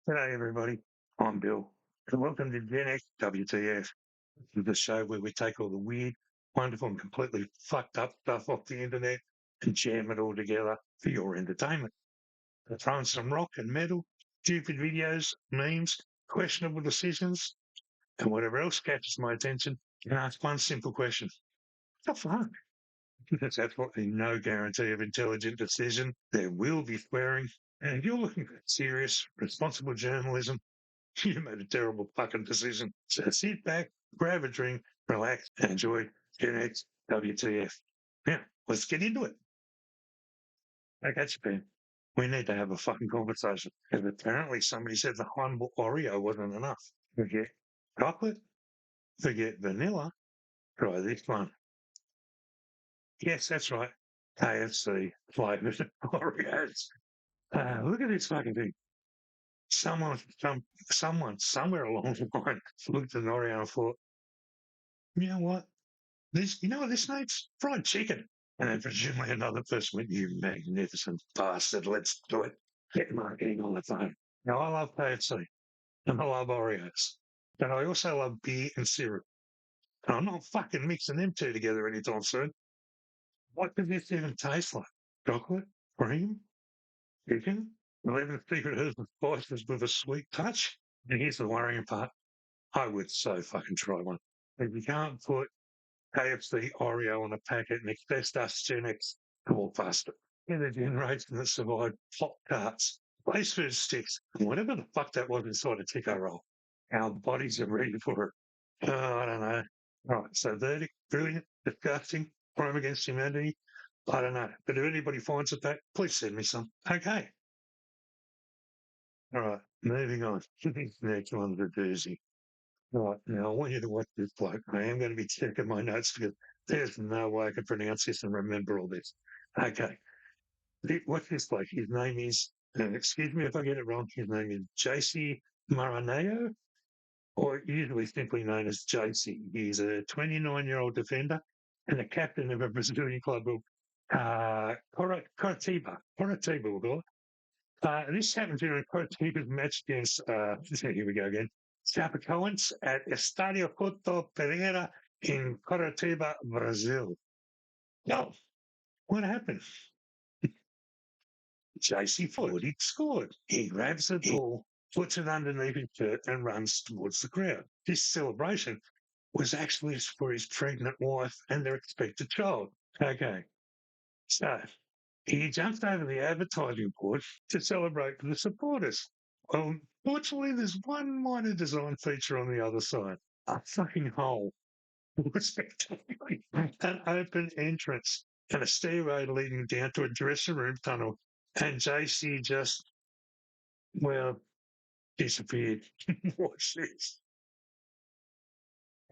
G'day, everybody. I'm Bill, and welcome to Gen X WTF, the show where we take all the weird, wonderful, and completely fucked up stuff off the internet and jam it all together for your entertainment. I throw in some rock and metal, stupid videos, memes, questionable decisions, and whatever else catches my attention, and ask one simple question. What the fuck? There's absolutely no guarantee of intelligent decision. There will be swearing. And if you're looking for serious, responsible journalism, you made a terrible fucking decision. So sit back, grab a drink, relax, and enjoy Gen X WTF. Now, let's get into it. Okay, Japan. We need to have a fucking conversation. Because apparently somebody said the humble Oreo wasn't enough. Forget chocolate, forget vanilla, try this one. Yes, that's right. KFC flavored Oreos. Look at this fucking thing. Someone somewhere along the line looked at an Oreo and thought, you know what? You know what this needs? Fried chicken. And then presumably another person went, you magnificent bastard, let's do it. Get marketing on the phone. Now, I love KFC and I love Oreos, but I also love beer and syrup. And I'm not fucking mixing them two together anytime soon. What does this even taste like? Chocolate? Cream? Chicken? 11 secret herbs and spices with a sweet touch? And here's the worrying part. I would so fucking try one. If you can't put KFC Oreo on a packet and expect us Gen X to walk faster. In the generation that survived Pop Tarts, place food sticks, and whatever the fuck that was inside a Tico roll. Our bodies are ready for it. I don't know. All right, so verdict, brilliant, disgusting, crime against humanity. I don't know. But if anybody finds it that, please send me some. Okay. All right, moving on. This next one's a doozy. Right, now I want you to watch this bloke. I am going to be checking my notes because there's no way I can pronounce this and remember all this. Okay, watch this bloke. His name is, excuse me if I get it wrong, his name is JC Maraneo, or usually simply known as JC. He's a 29-year-old defender and a captain of a Brazilian club called Coritiba, we'll call it. This happened during Coritiba's match against, here we go again, Chapecoense at Estadio Couto Pereira in Coritiba, Brazil. Now, what happened? JC thought he'd scored. He grabs the ball, puts it underneath his shirt, and runs towards the crowd. This celebration was actually for his pregnant wife and their expected child. Okay, so he jumped over the advertising board to celebrate with the supporters. Well, fortunately, there's one minor design feature on the other side. A fucking hole. Spectacularly. An open entrance and a stairway leading down to a dressing room tunnel. And JC just, well, disappeared. Watch this.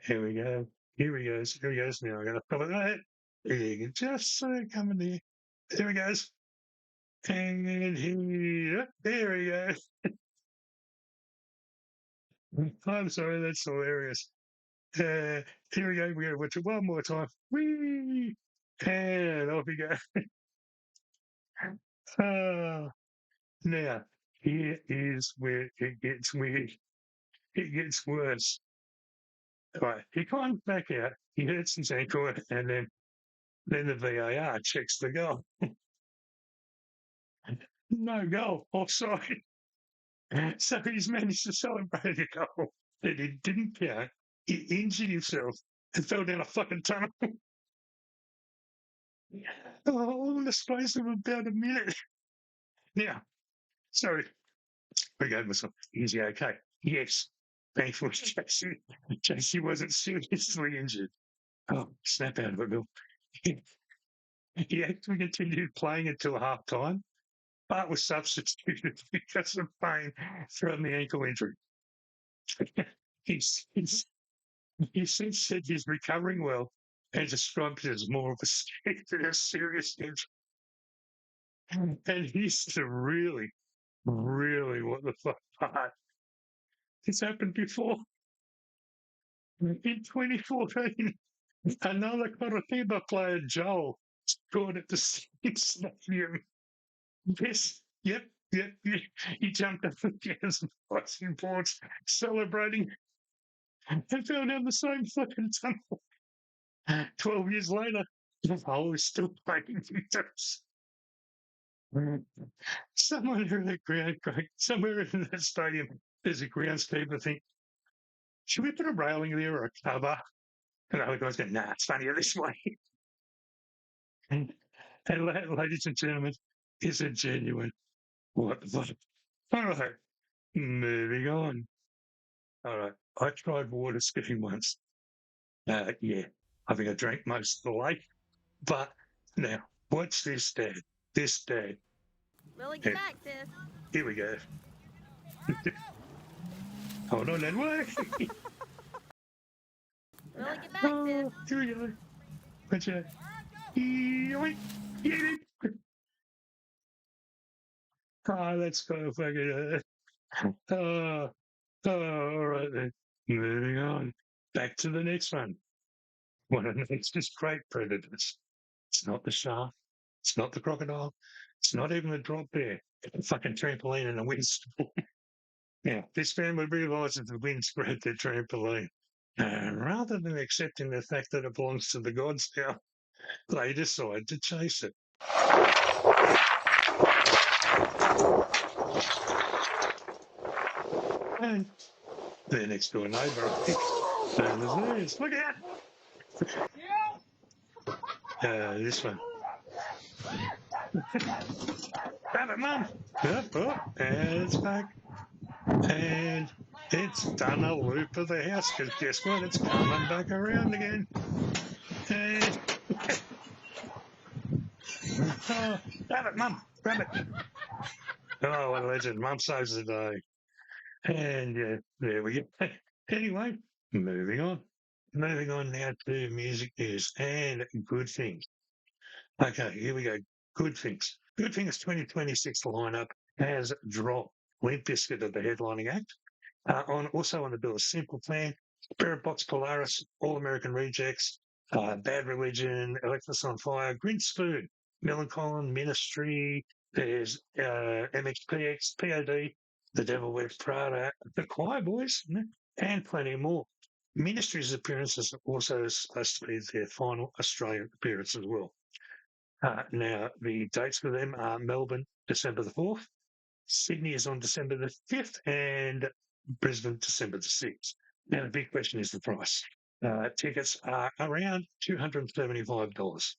Here we go. Here he goes. Here he goes now. I'm going to pull it out. You can just see it coming there. There he goes. And there he goes. I'm sorry, that's hilarious. Here we go. We're going to watch it one more time. Whee! And off we go. Now, here is where it gets weird. It gets worse. Right. He climbs back out. He hurts his ankle, and then the VAR checks the goal. No goal. Offside. So he's managed to celebrate a goal that he didn't count. He injured himself and fell down a fucking tunnel. All in the space of about a minute. Now, sorry, I gave myself. Is he okay? Yes. Thankfully, JC wasn't seriously injured. Oh, snap out of it, Bill. He actually continued playing until half time, but was substituted because of pain from the ankle injury. he's, he's, he since said he's recovering well and described it as more of a serious injury. And he's the really, what the fuck part. This happened before. In 2014, another Coritiba player, Joel, scored at the same stadium. Yep, Yeah, he jumped up the gas and boxing boards, celebrating, and fell down the same fucking tunnel. 12 years later, the hole is still paying victims. Somewhere in that ground, somewhere in that stadium, there's a groundskeeper think, should we put a railing there or a cover? And the other guy's going, nah, it's funnier this way. And, ladies and gentlemen, is it genuine? What the fuck? All right, moving on. All right, I tried water skiing once. Yeah, I think I drank most of the lake. But now, what's this, Dad? This, Dad. Really get Yeah, back, sis. here we go. Hold on, then. What? Really get back, sis. Oh, here we go. Watch that. Yoink. Get it. Oh, that's kind of fucking. Oh, all right then. Moving on. Back to the next one. One of nature's great predators. It's not the shark. It's not the crocodile. It's not even the drop bear. It's a fucking trampoline and a windstorm. Now, this family realizes the wind spread their trampoline. And rather than accepting the fact that it belongs to the gods now, they decide to chase it. And their next door neighbour, I think, same as theirs. Look out! This one. Grab it, Mum! Oh, and it's back. And it's done a loop of the house, because guess what? It's coming back around again. And oh, grab it, Mum! Grab it! Oh, what a legend. Mum saves the day. And yeah, there we go. Anyway, moving on. Moving on now to music news and good things. Okay, here we go. Good things. Good things 2026 lineup has dropped. Limp Bizkit are the headlining act. Also on the bill is Simple Plan, Spirit Box Polaris, All American Rejects, Bad Religion, Electus on Fire, Grin Spoon, Melancholy, Ministry, there's MXPX, POD, The Devil Wears Prada, The Choir Boys, and plenty more. Ministry's appearance is also supposed to be their final Australian appearance as well. Now, the dates for them are Melbourne, December the 4th, Sydney is on December the 5th, and Brisbane, December the 6th. Now, the big question is the price. Tickets are around $275.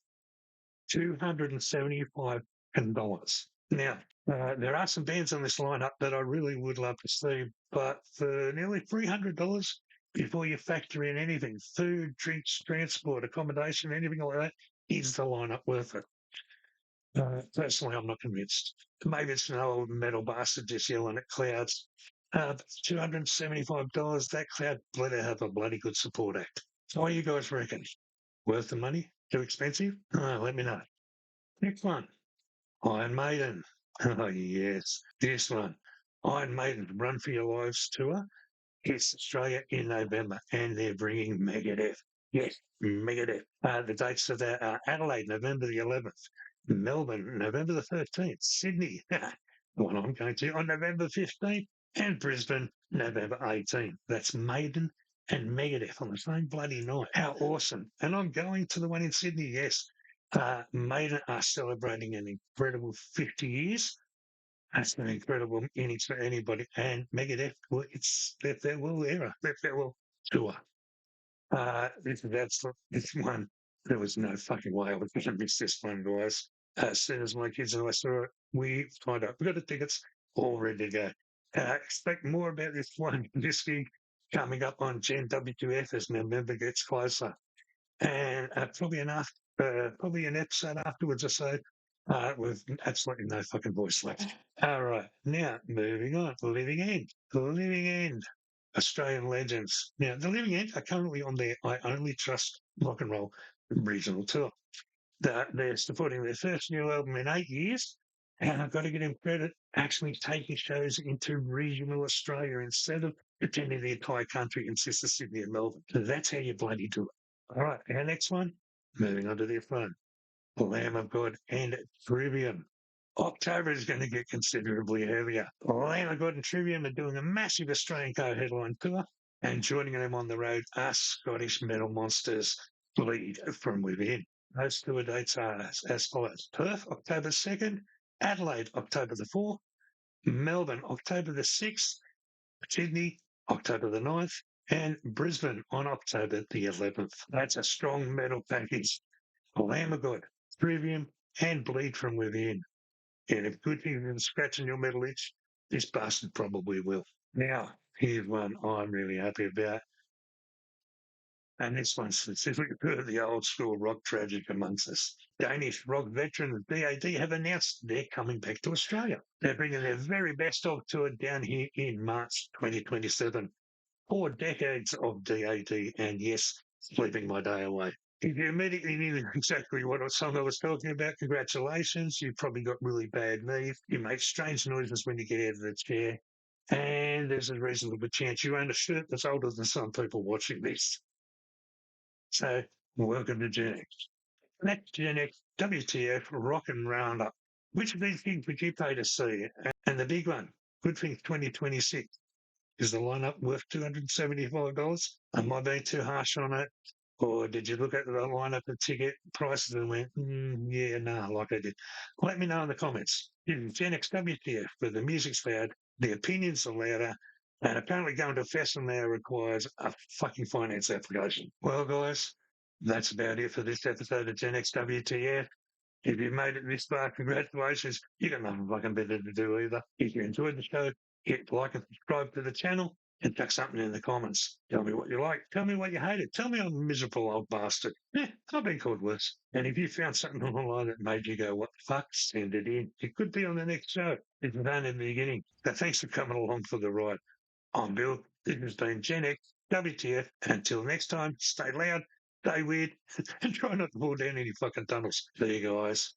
$275. Now, there are some bands on this lineup that I really would love to see, but for nearly $300, before you factor in anything, food, drinks, transport, accommodation, anything like that, is the lineup worth it? Personally, I'm not convinced. Maybe it's an old metal bastard just yelling at clouds. $275, that cloud better have a bloody good support act. So what do you guys reckon? Worth the money? Too expensive? Let me know. Next one. Iron Maiden. Oh, yes. This one. Iron Maiden Run for Your Lives tour hits Australia in November, and they're bringing Megadeth. Yes, Megadeth. The dates for that are Adelaide, November the 11th, Melbourne, November the 13th, Sydney, the one I'm going to, on November 15th, and Brisbane, November 18th. That's Maiden and Megadeth on the same bloody night. How awesome. And I'm going to the one in Sydney, yes. Maiden are celebrating an incredible 50 years. That's an incredible innings for anybody. And Megadeth, well, it's their farewell era, their farewell tour. This one. There was no fucking way I was going to miss this one, guys. As soon as my kids and I saw it, we signed up. We got the tickets all ready to go. Expect more about this one this week coming up on GEN WTF as November gets closer. And probably an episode afterwards or so, with absolutely no fucking voice left. All right, now moving on. Living End. The Living End. Australian legends. Now, the Living End are currently on their I Only Trust Rock and Roll regional tour. They're supporting their first new album in 8 years, and I've got to give them credit actually taking shows into regional Australia instead of pretending the entire country consists of Sydney and Melbourne. So that's how you bloody do it. All right, our next one, moving on to this one. Lamb of God and Trivium. October is going to get considerably heavier. God Trivium are doing a massive Australian co-headline tour, and joining them on the road are Scottish metal monsters Bleed From Within. Those tour dates are as follows: Perth, October 2nd, Adelaide, October the 4th, Melbourne, October the 6th, Sydney, October the 9th, and Brisbane on October the 11th. That's a strong metal package. Lamb of God, Trivium, and Bleed From Within. And if good things isn't scratching your metal itch, this bastard probably will. Now, here's one I'm really happy about. And this one's specifically for the old school rock tragic amongst us. Danish rock veterans DAD have announced they're coming back to Australia. They're bringing their very best of tour down here in March 2027. 4 decades of DAD and, yes, sleeping my day away. If you immediately knew exactly what song I was talking about, congratulations. You probably got really bad knees. You make strange noises when you get out of the chair. And there's a reasonable chance you own a shirt that's older than some people watching this. So, welcome to Gen X. Next Gen X WTF Rock and Roundup. Which of these things would you pay to see? And the big one, Good Things 2026. Is the lineup worth $275? Am I being too harsh on it? Or did you look at the lineup of ticket prices and went, yeah, nah, like I did? Let me know in the comments. This is Gen X WTF, where the music's loud, the opinions are louder, and apparently going to a festival now requires a fucking finance application. Well, guys, that's about it for this episode of Gen X WTF. If you made it this far, congratulations. You got nothing fucking better to do either. If you enjoyed the show, hit like and subscribe to the channel and chuck something in the comments. Tell me what you like. Tell me what you hated. Tell me I'm a miserable old bastard. I've been called worse. And if you found something online that made you go, what the fuck, send it in. It could be on the next show. It's only the beginning. So thanks for coming along for the ride. I'm Bill. This has been Gen X WTF. Until next time, stay loud, stay weird, and try not to fall down any fucking tunnels. See you guys.